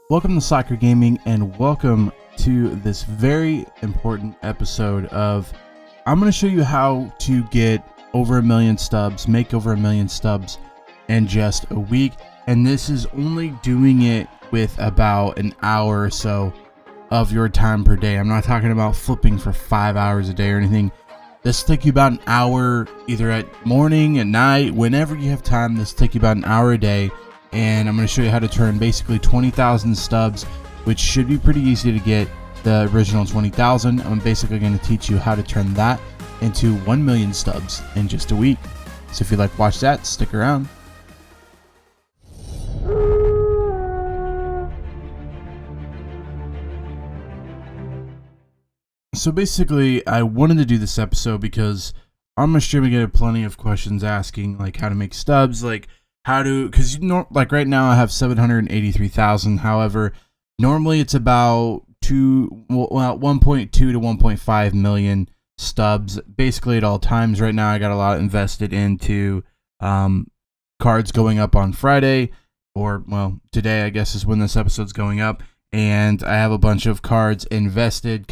Welcome to Soccer Gaming, and welcome to this very important episode of I'm going to show you how to get over 1 million stubs, make over 1 million stubs in just a week. And this is only doing it with about an hour or so of your time per day. I'm not talking about flipping for 5 hours a day or anything. This will take you about an hour either at morning, at night, whenever you have time. This will take you about an hour a day. And I'm going to show you how to turn basically 20,000 stubs, which should be pretty easy to get the original 20,000. I'm basically going to teach you how to turn that into 1 million stubs in just a week. So if you'd like to watch that, stick around. So basically, I wanted to do this episode because on my stream I get plenty of questions asking like how to make stubs, like how to, because like right now I have 783,000. However, normally it's about 1.2 to 1.5 million stubs basically at all times. Right now I got a lot invested into cards going up on Friday, or well, today I guess is when this episode's going up, and I have a bunch of cards invested.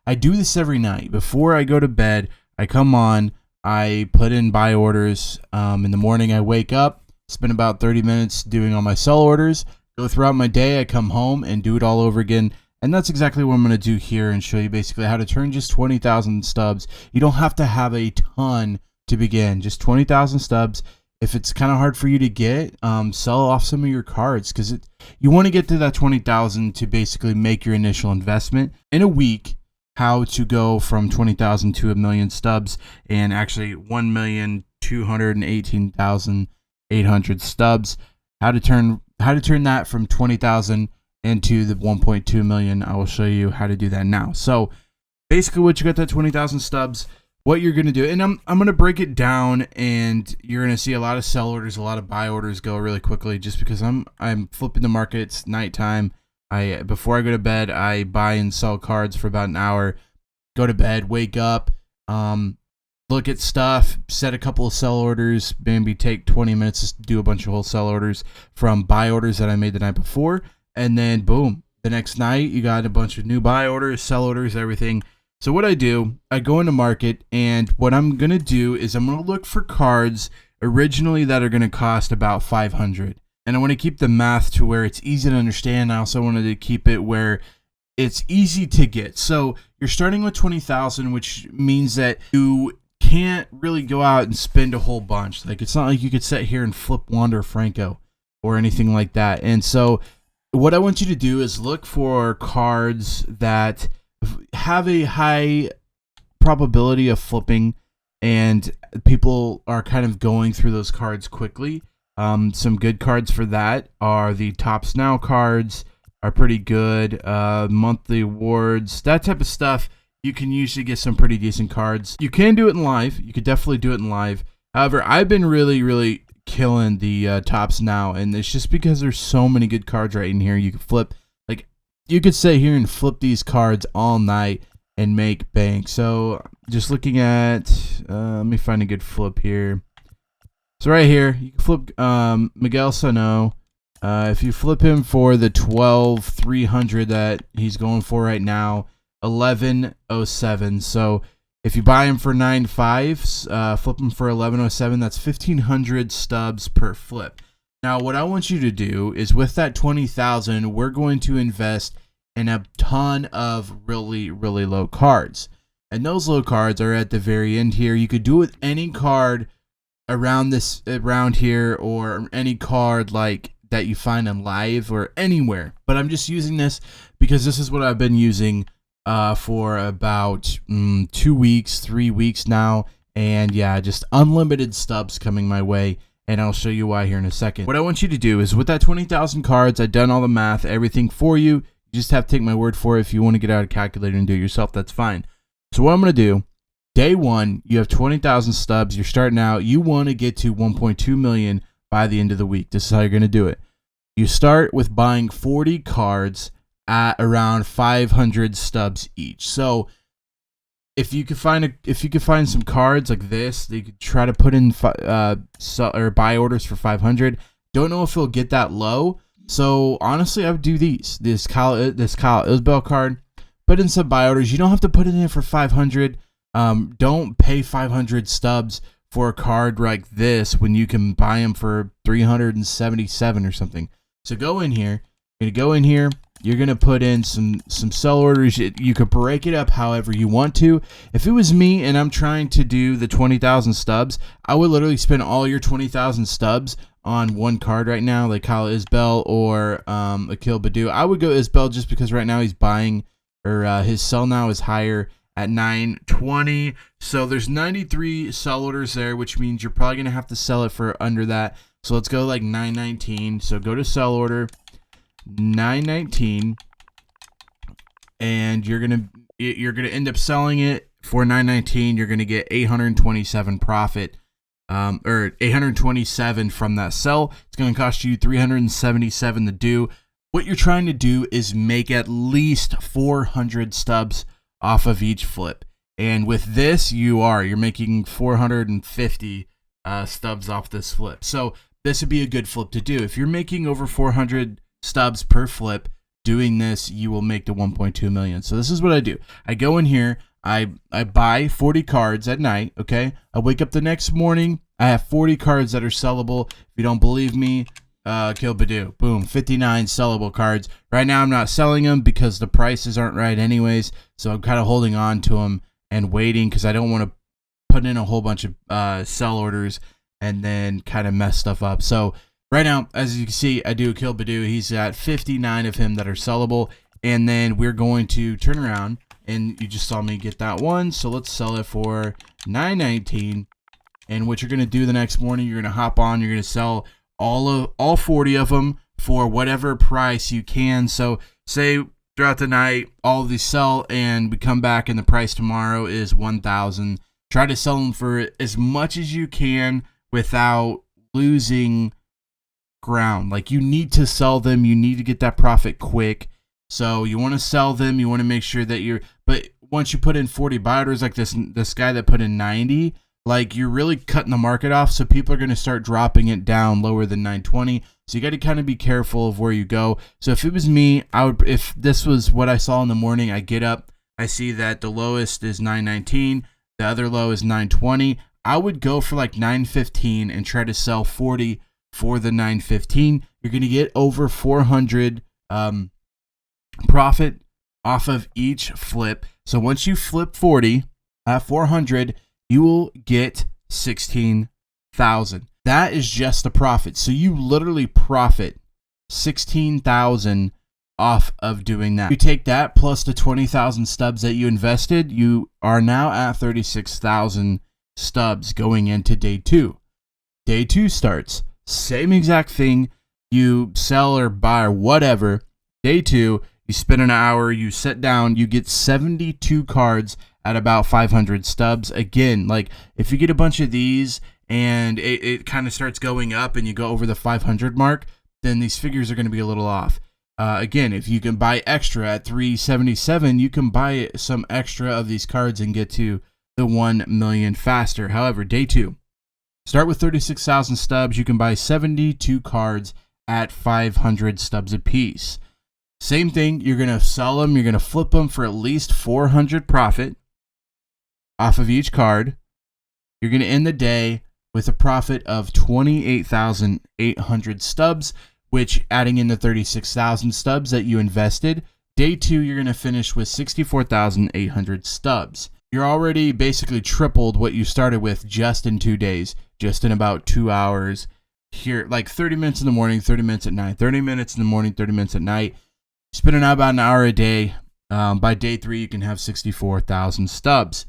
I do this every night before I go to bed. I come on, I put in buy orders. In the morning I wake up, spend about 30 minutes doing all my sell orders, go throughout my day, I come home and do it all over again. And that's exactly what I'm going to do here and show you basically how to turn just 20,000 stubs. You don't have to have a ton to begin, just 20,000 stubs. If it's kind of hard for you to get, sell off some of your cards, because you want to get to that 20,000 to basically make your initial investment. In a week, how to go from 20,000 to 1 million stubs, and actually 1,218,800 stubs. How to turn that from 20,000 into the 1.2 million. I will show you how to do that now. So basically, what you got that 20,000 stubs, what you're gonna do, and I'm gonna break it down, and you're gonna see a lot of sell orders, a lot of buy orders go really quickly, just because I'm flipping the market. It's nighttime. Before I go to bed, I buy and sell cards for about an hour. Go to bed, wake up, look at stuff, set a couple of sell orders, maybe take 20 minutes to do a bunch of wholesale orders from buy orders that I made the night before, and then boom, the next night you got a bunch of new buy orders, sell orders, everything. So what I do, I go into market, and what I'm going to do is I'm going to look for cards originally that are going to cost about 500. And I want to keep the math to where it's easy to understand. I also wanted to keep it where it's easy to get. So you're starting with 20,000, which means that you can't really go out and spend a whole bunch. Like, it's not like you could sit here and flip Wander Franco or anything like that. And so what I want you to do is look for cards that have a high probability of flipping, and people are kind of going through those cards quickly. Some good cards for that are the Tops Now cards, are pretty good. Monthly awards, that type of stuff. You can usually get some pretty decent cards. You can do it in live. You could definitely do it in live. However, I've been really killing the Tops Now, and it's just because there's so many good cards right in here. You can flip, like, you could sit here and flip these cards all night and make bank. So just looking at, let me find a good flip here. So right here, you can flip Miguel Sano. If you flip him for the 12,300 that he's going for right now, 1107. So if you buy him for 9.5, flip him for 1107. That's 1,500 stubs per flip. Now, what I want you to do is with that 20,000, we're going to invest in a ton of really low cards, and those low cards are at the very end here. You could do it with any card around here, or any card like that you find in live or anywhere. But I'm just using this because this is what I've been using for about 2 weeks, 3 weeks now. And yeah, just unlimited stubs coming my way, and I'll show you why here in a second. What I want you to do is with that 20,000 cards, I've done all the math, everything for you. You just have to take my word for it. If you want to get out a calculator and do it yourself, that's fine. So what I'm going to do, day one, you have 20,000 stubs. You're starting out. You want to get to 1.2 million by the end of the week. This is how you're going to do it. You start with buying 40 cards at around 500 stubs each. So if you could find some cards like this, you could try to put in buy orders for 500. Don't know if it'll get that low. So honestly, I would do this Kyle Isbell card. Put in some buy orders. You don't have to put it in for 500. Don't pay 500 stubs for a card like this when you can buy them for 377 or something. So go in here. You're gonna go in here. You're gonna put in some sell orders. You could break it up however you want to. If it was me and I'm trying to do the 20,000 stubs, I would literally spend all your 20,000 stubs on one card right now, like Kyle Isbell or Akil Baddoo. I would go Isbell just because right now he's buying, or his sell now is higher at 920. So there's 93 sell orders there, which means you're probably gonna have to sell it for under that. So let's go like 919. So go to sell order 919, and you're gonna end up selling it for 919. You're gonna get 827 profit, or 827 from that sell. It's gonna cost you 377 to do. What you're trying to do is make at least 400 stubs off of each flip, and with this, you're making 450 stubs off this flip. So this would be a good flip to do. If you're making over 400 stubs per flip, doing this, you will make the 1.2 million. So this is what I do. I go in here, I buy 40 cards at night, okay? I wake up the next morning, I have 40 cards that are sellable. If you don't believe me, Akil Baddoo, boom, 59 sellable cards. Right now I'm not selling them because the prices aren't right anyways, so I'm kind of holding on to them and waiting because I don't want to put in a whole bunch of sell orders and then kind of mess stuff up. So right now, as you can see, I do Akil Baddoo. He's got 59 of him that are sellable. And then we're going to turn around, and you just saw me get that one. So let's sell it for 919. And what you're going to do the next morning, you're going to hop on. You're going to sell all 40 of them for whatever price you can. So say throughout the night, all of these sell, and we come back and the price tomorrow is 1,000. Try to sell them for as much as you can without losing ground. Like, you need to sell them. You need to get that profit quick. So you want to sell them. You want to make sure that but once you put in 40 buy orders, like this guy that put in 90, like, you're really cutting the market off. So people are going to start dropping it down lower than 920. So you got to kind of be careful of where you go. So if it was me, if this was what I saw in the morning, I get up, I see that the lowest is 919. The other low is 920. I would go for like 915 and try to sell 40 for the 915. You're going to get over 400 profit off of each flip. So once you flip 40 at 400, you will get 16,000. That is just the profit. So you literally profit 16,000 off of doing that. You take that plus the 20,000 stubs that you invested, you are now at 36,000 stubs going into day 2. Day 2 starts. Same exact thing. You sell or buy or whatever. Day 2, you spend an hour, you sit down, you get 72 cards at about 500 stubs. Again, like, if you get a bunch of these and it kind of starts going up and you go over the 500 mark, then these figures are going to be a little off. Again, if you can buy extra at 377, you can buy some extra of these cards and get to the 1 million faster. However, day 2, start with 36,000 stubs. You can buy 72 cards at 500 stubs apiece. Same thing, you're going to sell them, you're going to flip them for at least 400 profit off of each card. You're going to end the day with a profit of 28,800 stubs, which, adding in the 36,000 stubs that you invested, day 2, you're going to finish with 64,800 stubs. You're already basically tripled what you started with just in 2 days, just in about 2 hours. Here, like 30 minutes in the morning, 30 minutes at night, 30 minutes in the morning, 30 minutes at night. Spending out about an hour a day. By day 3, you can have 64,000 stubs.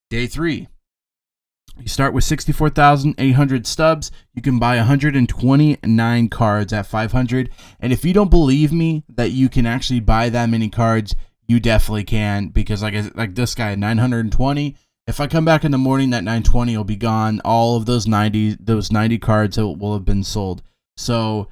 Day 3, you start with 64,800 stubs. You can buy 129 cards at 500. And if you don't believe me that you can actually buy that many cards, you definitely can, because like this guy, 920. If I come back in the morning, that 920 will be gone. All of those 90 cards will have been sold. So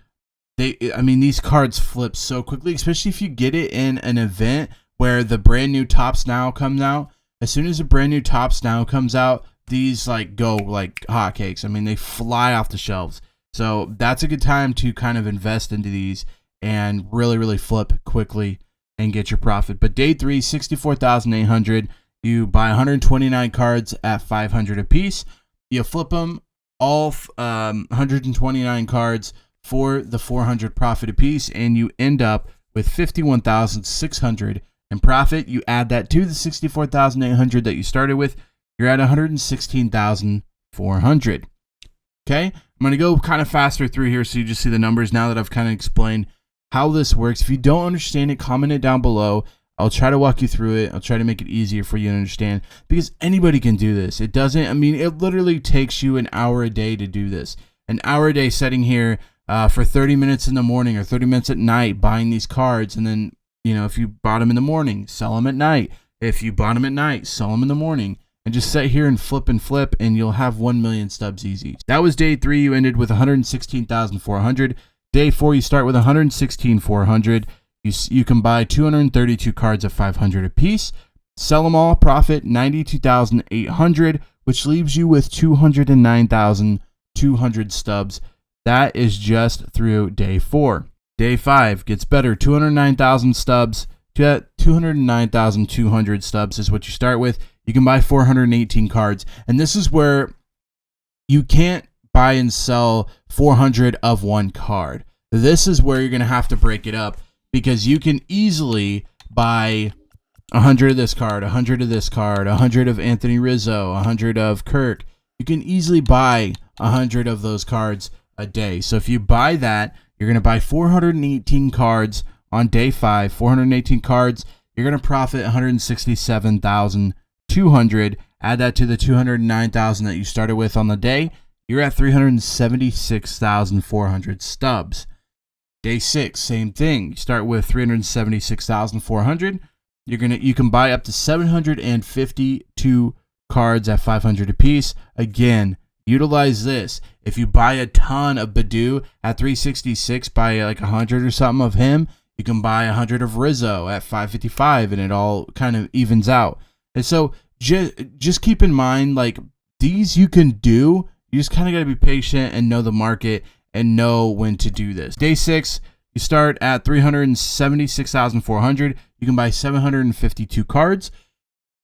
these cards flip so quickly, especially if you get it in an event where the brand new Topps Now comes out. As soon as the brand new Topps Now comes out, these go like hotcakes. They fly off the shelves. So that's a good time to kind of invest into these and really flip quickly and get your profit. But day 3, 64,800. You buy 129 cards at 500 apiece. You flip them all 129 cards for the 400 profit apiece, and you end up with 51,600 in profit. You add that to the 64,800 that you started with, you're at 116,400. Okay, I'm going to go kind of faster through here so you just see the numbers now that I've kind of explained how this works. If you don't understand it, comment it down below. I'll try to walk you through it. I'll try to make it easier for you to understand, because anybody can do this. It doesn't, I mean, it literally takes you an hour a day to do this. An hour a day sitting here for 30 minutes in the morning or 30 minutes at night buying these cards. And then, you know, if you bought them in the morning, sell them at night. If you bought them at night, sell them in the morning. And just sit here and flip, and you'll have 1 million stubs easy. That was day 3. You ended with 116,400. Day 4, you start with 116,400. You can buy 232 cards at 500 apiece. Sell them all, profit 92,800, which leaves you with 209,200 stubs. That is just through day 4. Day 5 gets better. 209,000 stubs. 209,200 stubs is what you start with. You can buy 418 cards. And this is where you can't buy and sell 400 of one card. This is where you're going to have to break it up, because you can easily buy 100 of this card, 100 of this card, 100 of Anthony Rizzo, 100 of Kirk. You can easily buy 100 of those cards a day. So if you buy that, you're going to buy 418 cards on day 5. 418 cards, you're going to profit 167,200. Add that to the 209,000 that you started with on the day. You're at 376,400 stubs. Day 6, same thing. You start with 376,400. You can buy up to 752 cards at 500 apiece. Again, utilize this. If you buy a ton of Badu at 366, buy like 100 or something of him, you can buy 100 of Rizzo at 555, and it all kind of evens out. And so just keep in mind, like, these you can do. You just kind of got to be patient and know the market and know when to do this. Day 6, you start at 376,400. You can buy 752 cards,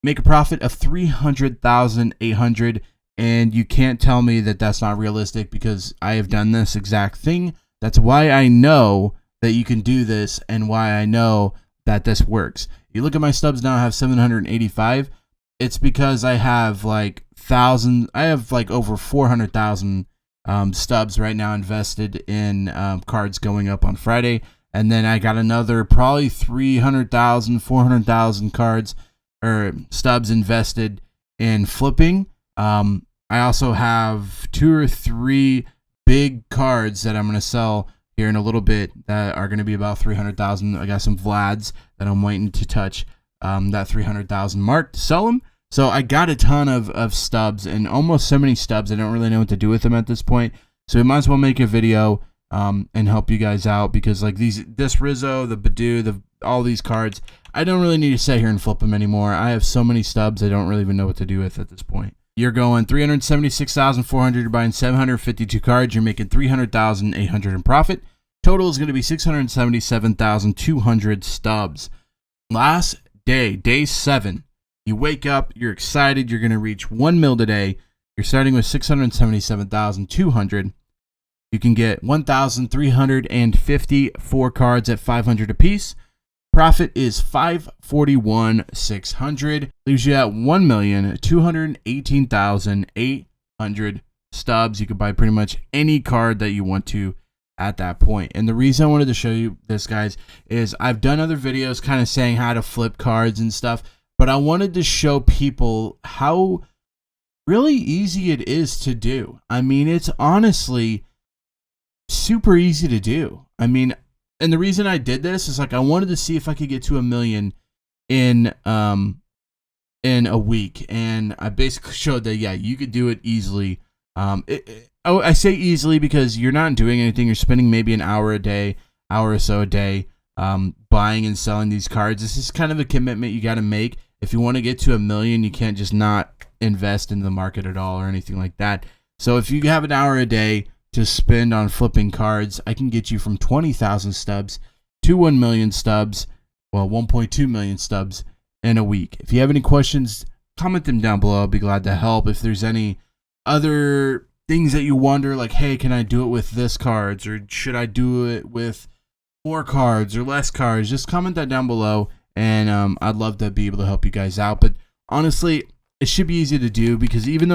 make a profit of 300,800, and you can't tell me that that's not realistic, because I have done this exact thing. That's why I know that you can do this, and why I know that this works. You look at my stubs now, I have 785. It's because I have like over 400,000 stubs right now invested in cards going up on Friday. And then I got another probably 300,000, 400,000 cards or stubs invested in flipping. I also have 2 or 3 big cards that I'm going to sell here in a little bit that are going to be about 300,000. I got some Vlads that I'm waiting to touch that 300,000 mark to sell them. So I got a ton of stubs, and almost so many stubs I don't really know what to do with them at this point. So we might as well make a video and help you guys out, because like this Rizzo, the Badu, all these cards, I don't really need to sit here and flip them anymore. I have so many stubs I don't really even know what to do with at this point. You're going 376,400. You're buying 752 cards. You're making 300,800 in profit. Total is going to be 677,200 stubs. Last day, day 7. You wake up, you're excited, you're going to reach 1 mil today. You're starting with 677,200. You can get 1,354 cards at 500 apiece. Profit is 541,600. Leaves you at 1,218,800 stubs. You can buy pretty much any card that you want to at that point. And the reason I wanted to show you this, guys, is I've done other videos kind of saying how to flip cards and stuff. But I wanted to show people how really easy it is to do. I mean, it's honestly super easy to do. I mean, and the reason I did this is like I wanted to see if I could get to 1 million in a week, and I basically showed that you could do it easily. I say easily because you're not doing anything. You're spending maybe an hour or so a day, buying and selling these cards. This is kind of a commitment you got to make. If you want to get to 1 million, you can't just not invest in the market at all or anything like that. So if you have an hour a day, to spend on flipping cards, I can get you from 20,000 stubs to 1 million stubs, well, 1.2 million stubs in a week. If you have any questions, comment them down below. I'll be glad to help. If there's any other things that you wonder, like, hey, can I do it with this cards, or should I do it with more cards or less cards, just comment that down below, and I'd love to be able to help you guys out. But honestly, it should be easy to do, because even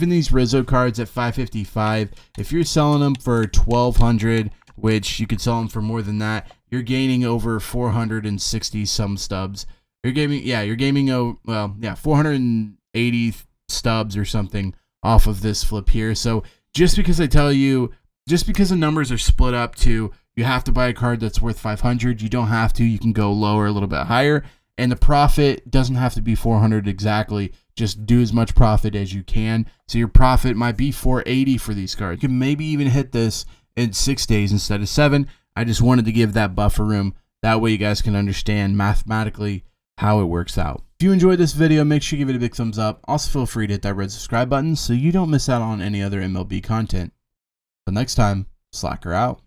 these Rizzo cards at 555, if you're selling them for 1,200, which you could sell them for more than that, you're gaining over 460 some stubs. You're gaining 480 stubs or something off of this flip here. So just because the numbers are split up to, you have to buy a card that's worth 500, you don't have to. You can go lower, a little bit higher, and the profit doesn't have to be 400 exactly. Just do as much profit as you can. So your profit might be 480 for these cards. You can maybe even hit this in 6 days instead of 7. I just wanted to give that buffer room. That way you guys can understand mathematically how it works out. If you enjoyed this video, make sure you give it a big thumbs up. Also feel free to hit that red subscribe button so you don't miss out on any other MLB content. Until next time, Slacker out.